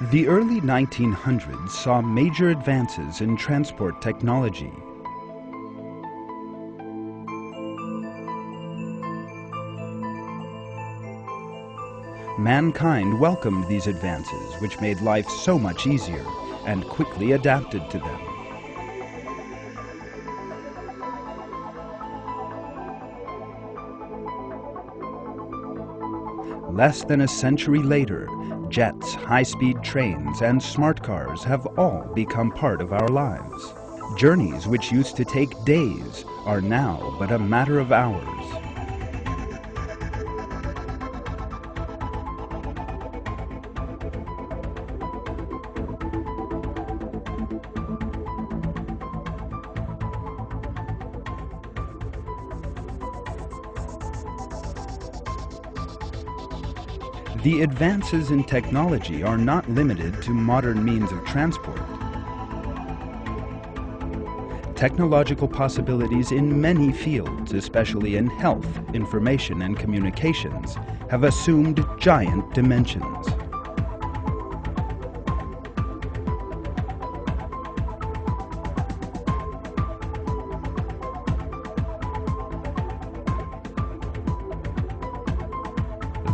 The early 1900s saw major advances in transport technology. Mankind welcomed these advances, which made life so much easier, and quickly adapted to them. Less than a century later, jets, high-speed trains, and smart cars have all become part of our lives. Journeys which used to take days are now but a matter of hours. The advances in technology are not limited to modern means of transport. Technological possibilities in many fields, especially in health, information, and communications, have assumed giant dimensions.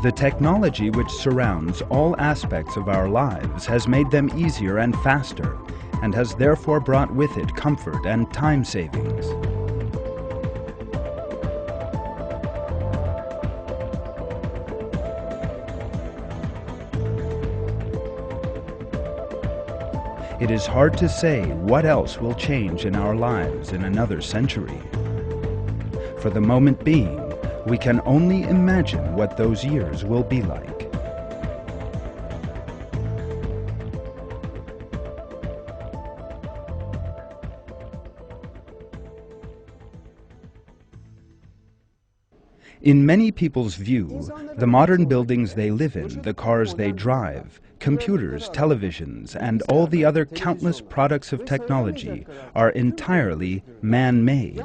The technology which surrounds all aspects of our lives has made them easier and faster, and has therefore brought with it comfort and time savings. It is hard to say what else will change in our lives in another century. For the moment being, we can only imagine what those years will be like. In many people's view, the modern buildings they live in, the cars they drive, computers, televisions, and all the other countless products of technology are entirely man-made.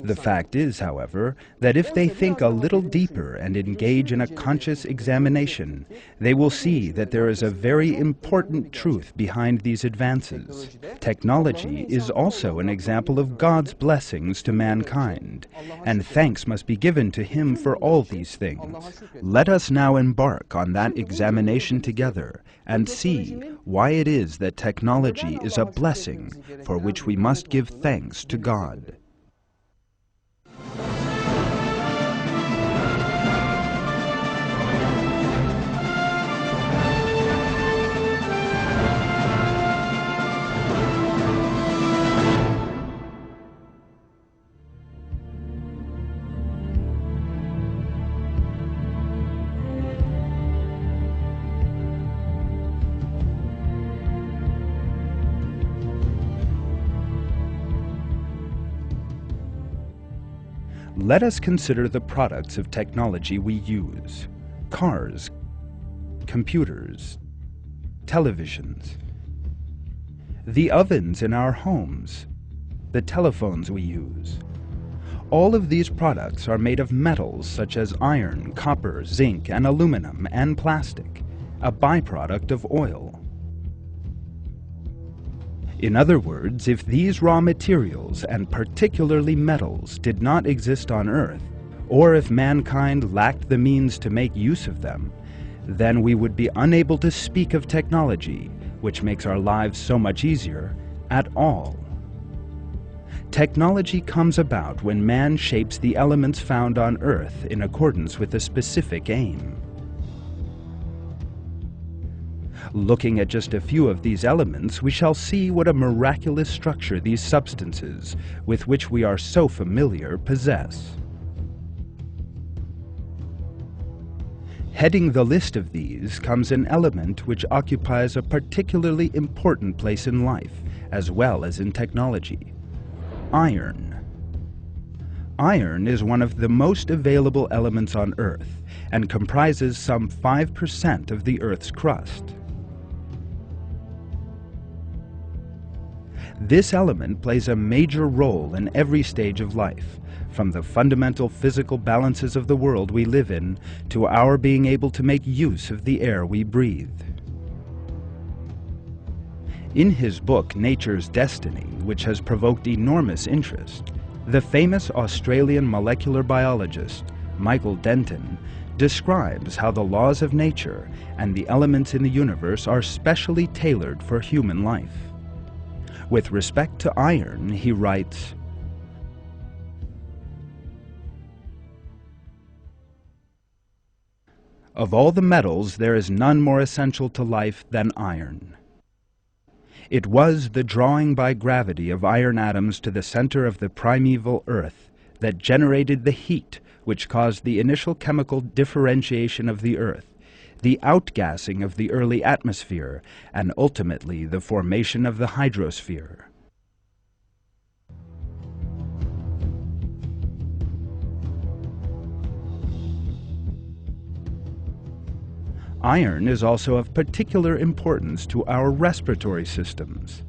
The fact is, however, that if they think a little deeper and engage in a conscious examination, they will see that there is a very important truth behind these advances. Technology is also an example of God's blessings to mankind, and thanks must be given to Him for all these things. Let us now embark on that examination together and see why it is that technology is a blessing for which we must give thanks to God. Let us consider the products of technology we use: cars, computers, televisions, the ovens in our homes, the telephones we use. All of these products are made of metals such as iron, copper, zinc, and aluminum, and plastic, a byproduct of oil. In other words, if these raw materials, and particularly metals, did not exist on Earth, or if mankind lacked the means to make use of them, then we would be unable to speak of technology, which makes our lives so much easier, at all. Technology comes about when man shapes the elements found on Earth in accordance with a specific aim. Looking at just a few of these elements, we shall see what a miraculous structure these substances, with which we are so familiar, possess. Heading the list of these comes an element which occupies a particularly important place in life, as well as in technology: iron. Iron is one of the most available elements on Earth, and comprises some 5% of the Earth's crust. This element plays a major role in every stage of life, from the fundamental physical balances of the world we live in to our being able to make use of the air we breathe. In his book Nature's Destiny, which has provoked enormous interest, the famous Australian molecular biologist Michael Denton describes how the laws of nature and the elements in the universe are specially tailored for human life. With respect to iron, he writes, "Of all the metals, there is none more essential to life than iron. It was the drawing by gravity of iron atoms to the center of the primeval earth that generated the heat which caused the initial chemical differentiation of the earth, the outgassing of the early atmosphere, and ultimately the formation of the hydrosphere. Iron is also of particular importance to our respiratory systems.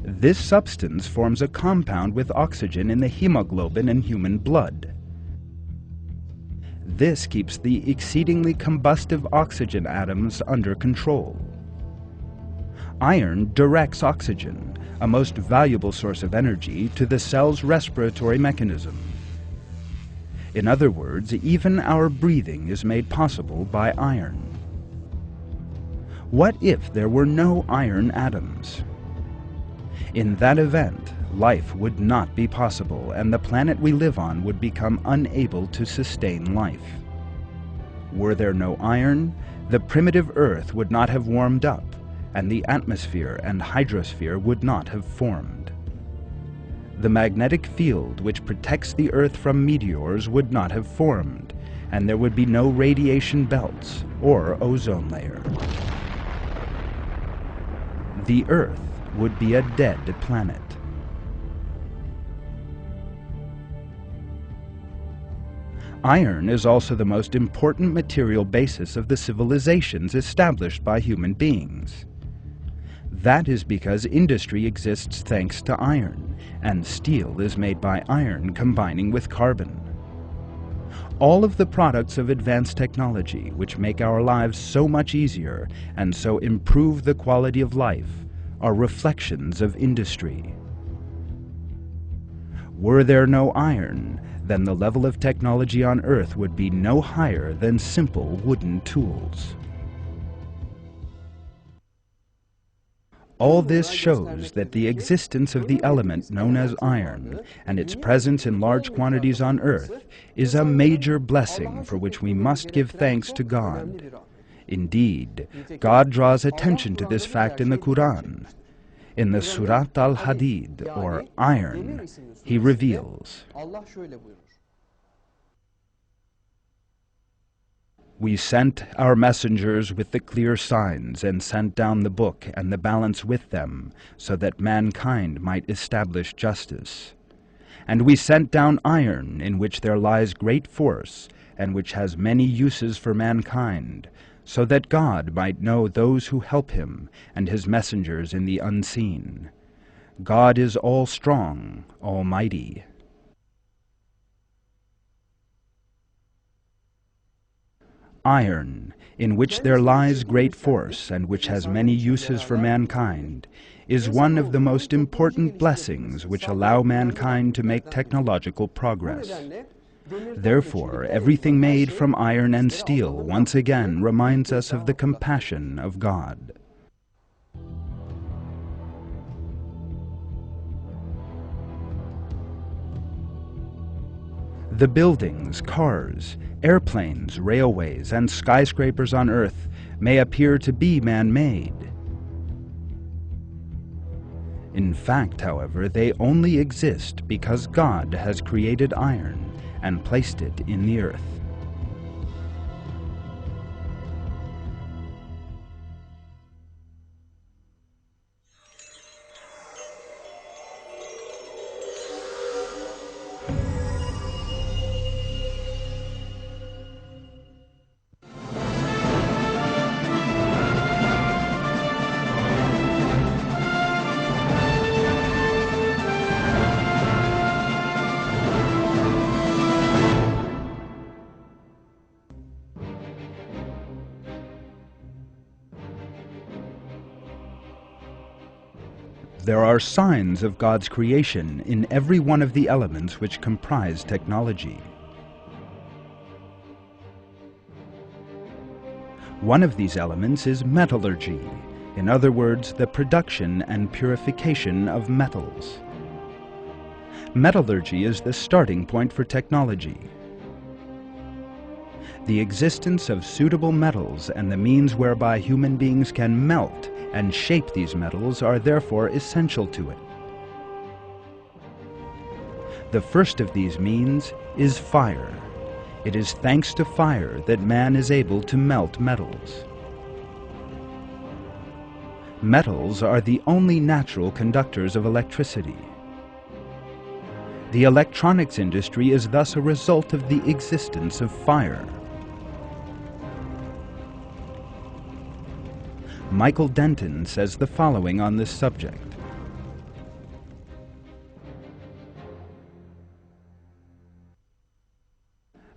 This substance forms a compound with oxygen in the hemoglobin in human blood. This keeps the exceedingly combustive oxygen atoms under control. Iron directs oxygen, a most valuable source of energy, to the cell's respiratory mechanism. In other words, even our breathing is made possible by iron. What if there were no iron atoms? In that event, life would not be possible, and the planet we live on would become unable to sustain life. Were there no iron, the primitive Earth would not have warmed up, and the atmosphere and hydrosphere would not have formed. The magnetic field which protects the Earth from meteors would not have formed, and there would be no radiation belts or ozone layer. The Earth would be a dead planet. Iron is also the most important material basis of the civilizations established by human beings. That is because industry exists thanks to iron, and steel is made by iron combining with carbon. All of the products of advanced technology, which make our lives so much easier and so improve the quality of life, are reflections of industry. Were there no iron, then the level of technology on Earth would be no higher than simple wooden tools. All this shows that the existence of the element known as iron and its presence in large quantities on Earth is a major blessing for which we must give thanks to God. Indeed, God draws attention to this fact in the Quran. In the Surat al-Hadid, or Iron, He reveals, "We sent our messengers with the clear signs and sent down the book and the balance with them, so that mankind might establish justice. And we sent down iron, in which there lies great force, and which has many uses for mankind, so that God might know those who help him and his messengers in the unseen. God is all-strong, almighty." Iron, in which there lies great force and which has many uses for mankind, is one of the most important blessings which allow mankind to make technological progress. Therefore, everything made from iron and steel once again reminds us of the compassion of God. The buildings, cars, airplanes, railways, and skyscrapers on Earth may appear to be man-made. In fact, however, they only exist because God has created iron and placed it in the earth. there are signs of God's creation in every one of the elements which comprise technology. One of these elements is metallurgy, in other words, the production and purification of metals. Metallurgy is the starting point for technology. The existence of suitable metals and the means whereby human beings can melt and shape these metals are therefore essential to it. The first of these means is fire. It is thanks to fire that man is able to melt metals. Metals are the only natural conductors of electricity. The electronics industry is thus a result of the existence of fire. Michael Denton says the following on this subject.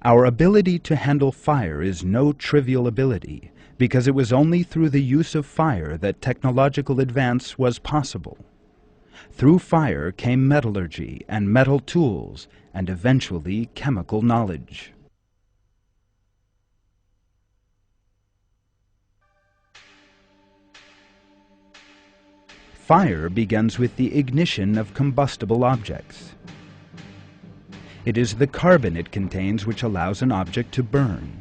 Our ability to handle fire is no trivial ability, because it was only through the use of fire that technological advance was possible. Through fire came metallurgy and metal tools, and eventually chemical knowledge. Fire begins with the ignition of combustible objects. It is the carbon it contains which allows an object to burn.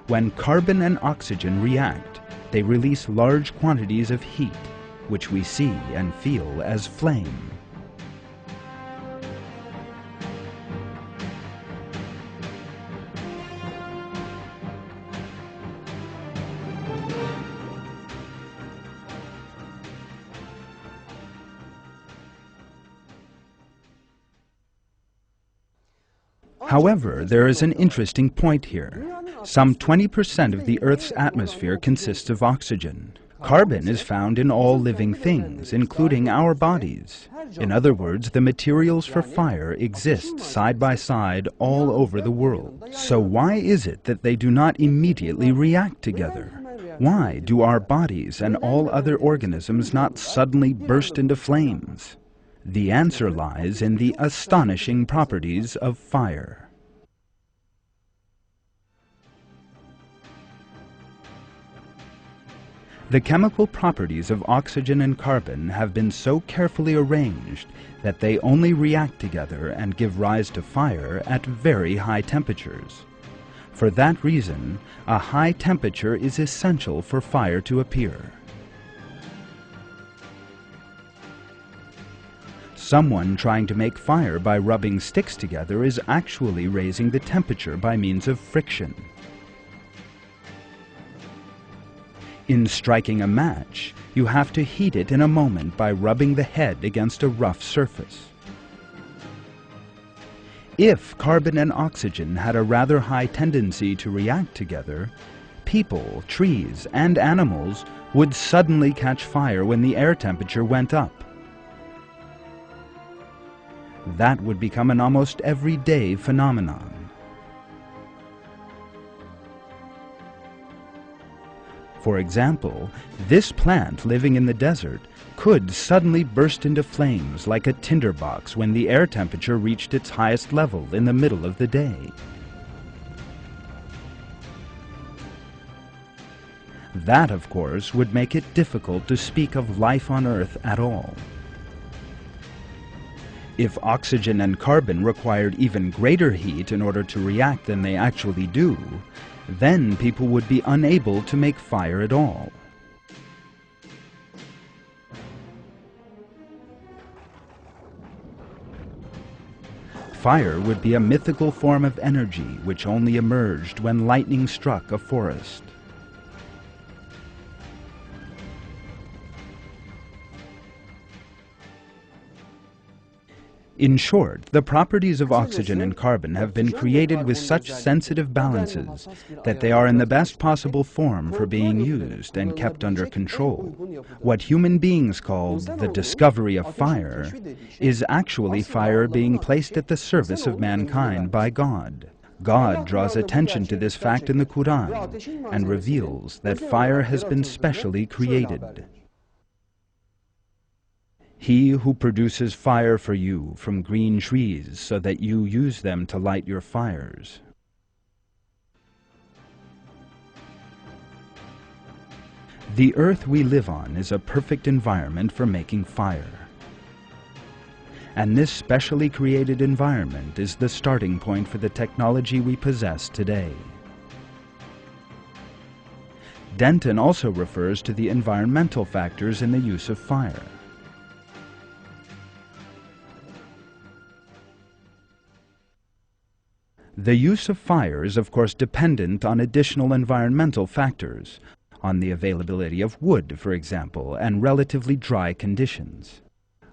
When carbon and oxygen react, they release large quantities of heat, which we see and feel as flame. However, there is an interesting point here. Some 20% of the Earth's atmosphere consists of oxygen. Carbon is found in all living things, including our bodies. In other words, the materials for fire exist side by side all over the world. So why is it that they do not immediately react together? Why do our bodies and all other organisms not suddenly burst into flames? The answer lies in the astonishing properties of fire. The chemical properties of oxygen and carbon have been so carefully arranged that they only react together and give rise to fire at very high temperatures. For that reason, a high temperature is essential for fire to appear. Someone trying to make fire by rubbing sticks together is actually raising the temperature by means of friction. In striking a match, you have to heat it in a moment by rubbing the head against a rough surface. If carbon and oxygen had a rather high tendency to react together, people, trees, and animals would suddenly catch fire when the air temperature went up. That would become an almost everyday phenomenon. For example, this plant living in the desert could suddenly burst into flames like a tinderbox when the air temperature reached its highest level in the middle of the day. That, of course, would make it difficult to speak of life on Earth at all. If oxygen and carbon required even greater heat in order to react than they actually do, then people would be unable to make fire at all. Fire would be a mythical form of energy which only emerged when lightning struck a forest. In short, the properties of oxygen and carbon have been created with such sensitive balances that they are in the best possible form for being used and kept under control. What human beings call the discovery of fire is actually fire being placed at the service of mankind by God. God draws attention to this fact in the Quran and reveals that fire has been specially created. He who produces fire for you from green trees so that you use them to light your fires. The earth we live on is a perfect environment for making fire. And this specially created environment is the starting point for the technology we possess today. Denton also refers to the environmental factors in the use of fire. The use of fire is of course dependent on additional environmental factors, on the availability of wood, for example, and relatively dry conditions.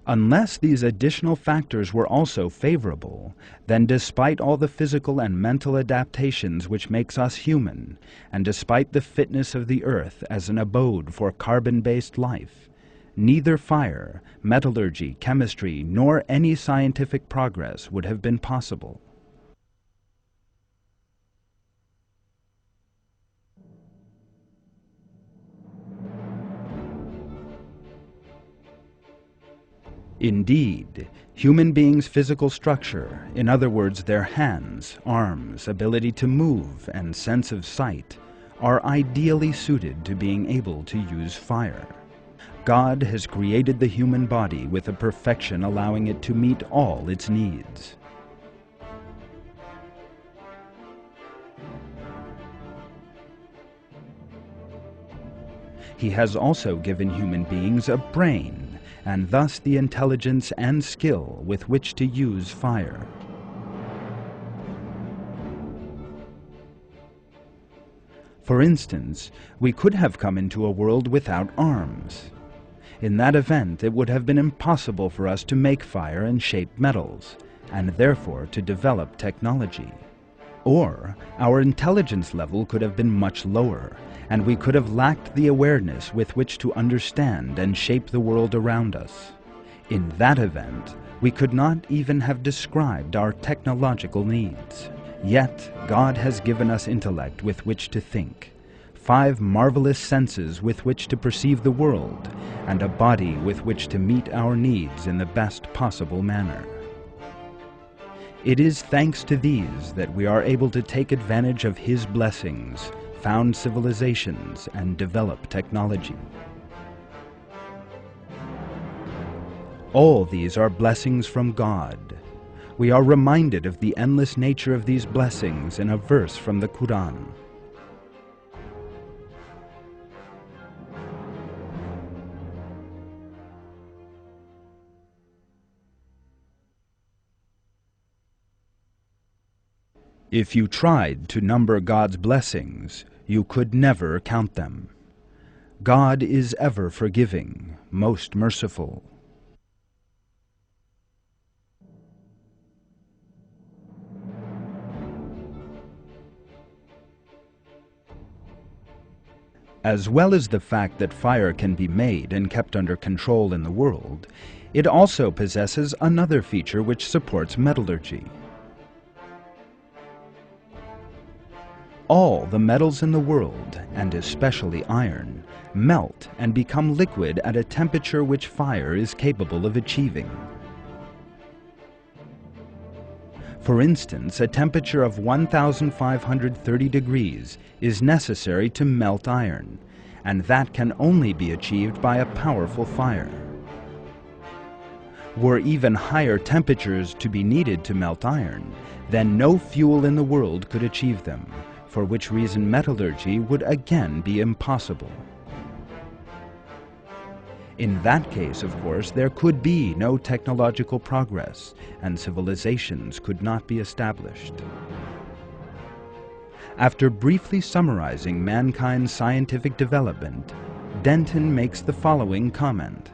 Unless these additional factors were also favorable, then despite all the physical and mental adaptations which makes us human, and despite the fitness of the earth as an abode for carbon-based life, neither fire, metallurgy, chemistry, nor any scientific progress would have been possible. Indeed, human beings' physical structure, in other words their hands, arms, ability to move, and sense of sight, are ideally suited to being able to use fire. God has created the human body with a perfection allowing it to meet all its needs. He has also given human beings a brain, and thus the intelligence and skill with which to use fire. For instance, we could have come into a world without arms. In that event, it would have been impossible for us to make fire and shape metals, and therefore to develop technology. Or our intelligence level could have been much lower, and we could have lacked the awareness with which to understand and shape the world around us. In that event, we could not even have described our technological needs. Yet, God has given us intellect with which to think, 5 marvelous senses with which to perceive the world, and a body with which to meet our needs in the best possible manner. It is thanks to these that we are able to take advantage of His blessings, found civilizations, and develop technology. All these are blessings from God. We are reminded of the endless nature of these blessings in a verse from the Quran. If you tried to number God's blessings, you could never count them. God is ever forgiving, most merciful. As well as the fact that fire can be made and kept under control in the world, it also possesses another feature which supports metallurgy. All the metals in the world, and especially iron, melt and become liquid at a temperature which fire is capable of achieving. For instance, a temperature of 1,530 degrees is necessary to melt iron, and that can only be achieved by a powerful fire. Were even higher temperatures to be needed to melt iron, then no fuel in the world could achieve them, for which reason metallurgy would again be impossible. In that case, of course, there could be no technological progress, and civilizations could not be established. After briefly summarizing mankind's scientific development, Denton makes the following comment.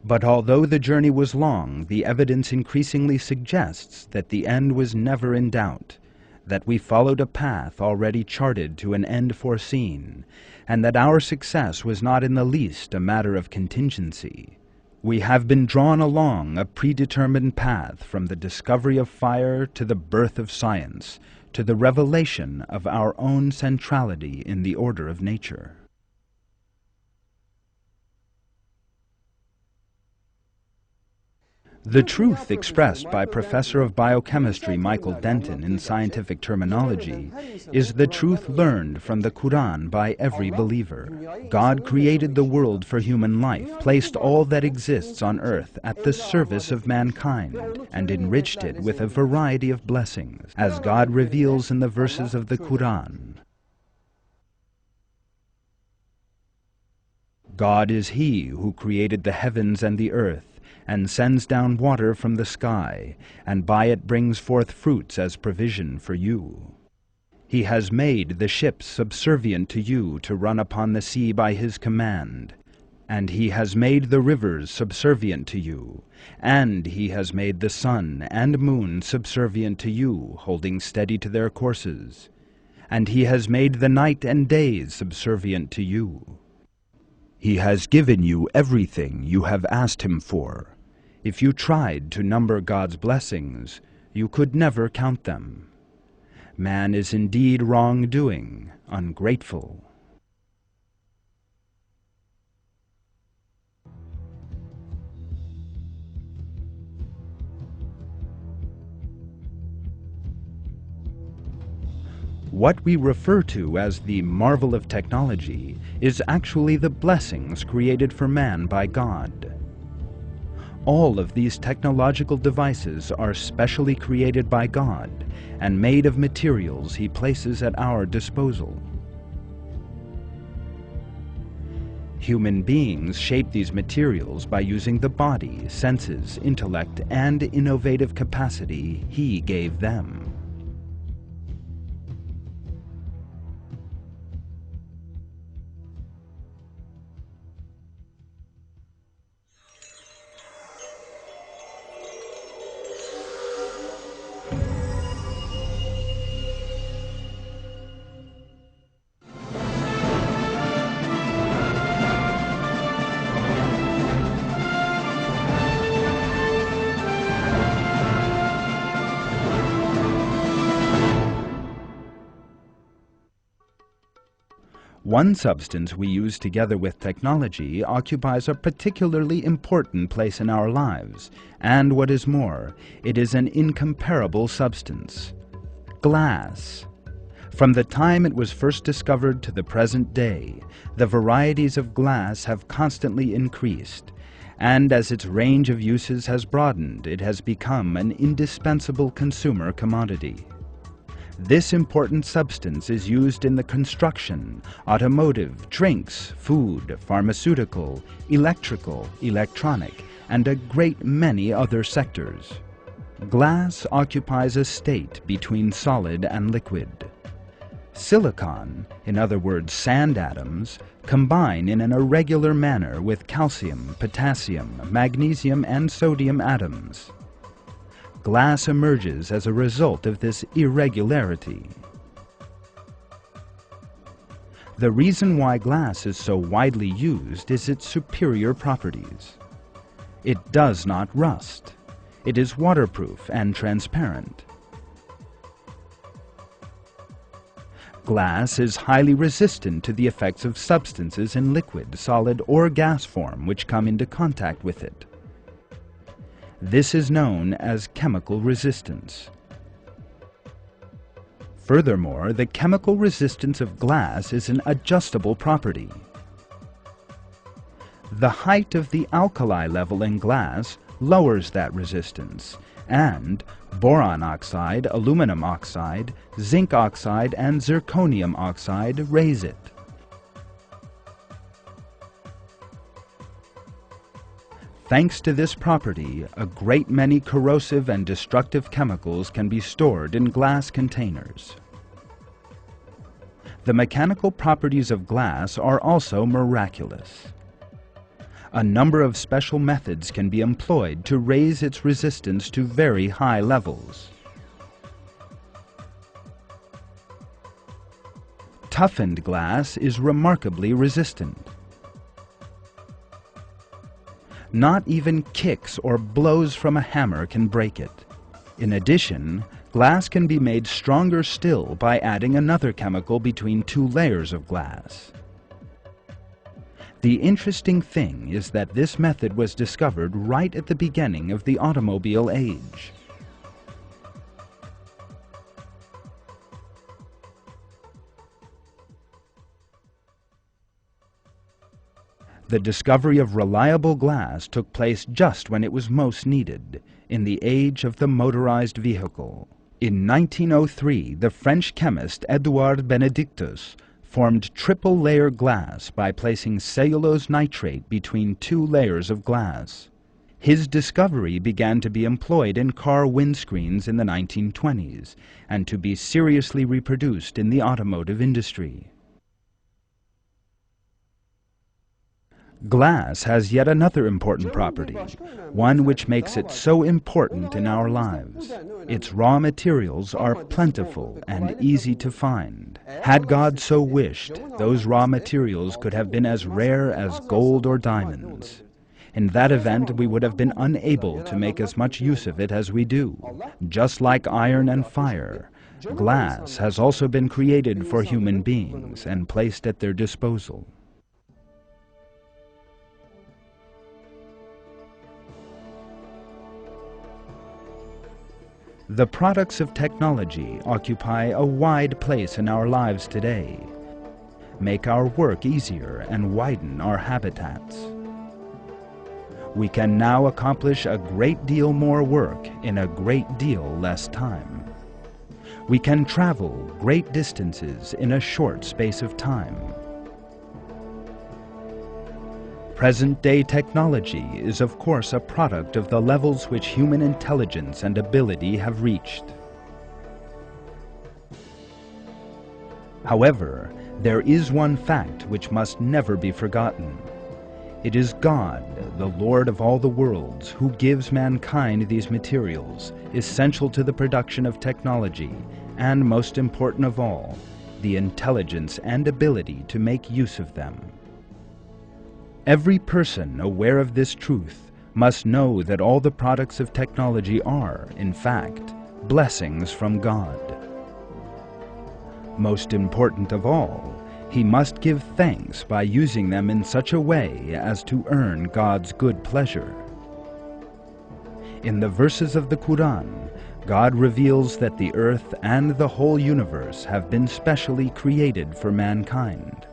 But although the journey was long, the evidence increasingly suggests that the end was never in doubt. that we followed a path already charted to an end foreseen, and that our success was not in the least a matter of contingency. We have been drawn along a predetermined path from the discovery of fire to the birth of science, to the revelation of our own centrality in the order of nature. The truth expressed by Professor of Biochemistry Michael Denton in scientific terminology is the truth learned from the Quran by every believer. God created the world for human life, placed all that exists on earth at the service of mankind, and enriched it with a variety of blessings, as God reveals in the verses of the Quran. God is He who created the heavens and the earth, and sends down water from the sky, and by it brings forth fruits as provision for you. He has made the ships subservient to you to run upon the sea by His command, and He has made the rivers subservient to you, and He has made the sun and moon subservient to you, holding steady to their courses, and He has made the night and days subservient to you. He has given you everything you have asked Him for. If you tried to number God's blessings, you could never count them. Man is indeed wrongdoing, ungrateful. What we refer to as the marvel of technology is actually the blessings created for man by God. All of these technological devices are specially created by God and made of materials He places at our disposal. Human beings shape these materials by using the body, senses, intellect, and innovative capacity He gave them. One substance we use together with technology occupies a particularly important place in our lives, and what is more, it is an incomparable substance: glass. From the time it was first discovered to the present day, the varieties of glass have constantly increased, and as its range of uses has broadened, it has become an indispensable consumer commodity. This important substance is used in the construction, automotive, drinks, food, pharmaceutical, electrical, electronic, and a great many other sectors. Glass occupies a state between solid and liquid. Silicon, in other words sand atoms, combine in an irregular manner with calcium, potassium, magnesium, and sodium atoms. Glass emerges as a result of this irregularity. The reason why glass is so widely used is its superior properties. It does not rust. It is waterproof and transparent. Glass is highly resistant to the effects of substances in liquid, solid, or gas form which come into contact with it. This is known as chemical resistance. Furthermore, the chemical resistance of glass is an adjustable property. The height of the alkali level in glass lowers that resistance, and boron oxide, aluminum oxide, zinc oxide, and zirconium oxide raise it. Thanks to this property, a great many corrosive and destructive chemicals can be stored in glass containers. The mechanical properties of glass are also miraculous. A number of special methods can be employed to raise its resistance to very high levels. Toughened glass is remarkably resistant. Not even kicks or blows from a hammer can break it. In addition, glass can be made stronger still by adding another chemical between two layers of glass. The interesting thing is that this method was discovered right at the beginning of the automobile age. The discovery of reliable glass took place just when it was most needed, in the age of the motorized vehicle. In 1903, the French chemist Edouard Benedictus formed triple-layer glass by placing cellulose nitrate between two layers of glass. His discovery began to be employed in car windscreens in the 1920s and to be seriously reproduced in the automotive industry. Glass has yet another important property, one which makes it so important in our lives. Its raw materials are plentiful and easy to find. Had God so wished, those raw materials could have been as rare as gold or diamonds. In that event, we would have been unable to make as much use of it as we do. Just like iron and fire, glass has also been created for human beings and placed at their disposal. The products of technology occupy a wide place in our lives today, make our work easier and widen our habitats. We can now accomplish a great deal more work in a great deal less time. We can travel great distances in a short space of time. Present-day technology is of course a product of the levels which human intelligence and ability have reached. However, there is one fact which must never be forgotten. It is God, the Lord of all the worlds, who gives mankind these materials, essential to the production of technology, and most important of all, the intelligence and ability to make use of them. Every person aware of this truth must know that all the products of technology are, in fact, blessings from God. Most important of all, he must give thanks by using them in such a way as to earn God's good pleasure. In the verses of the Quran, God reveals that the earth and the whole universe have been specially created for mankind.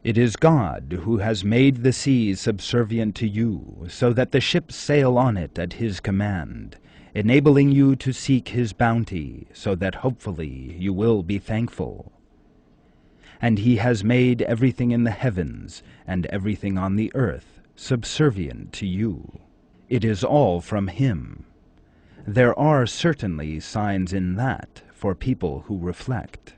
It is God who has made the sea subservient to you, so that the ships sail on it at His command, enabling you to seek His bounty, so that hopefully you will be thankful. And He has made everything in the heavens and everything on the earth subservient to you. It is all from Him. There are certainly signs in that for people who reflect.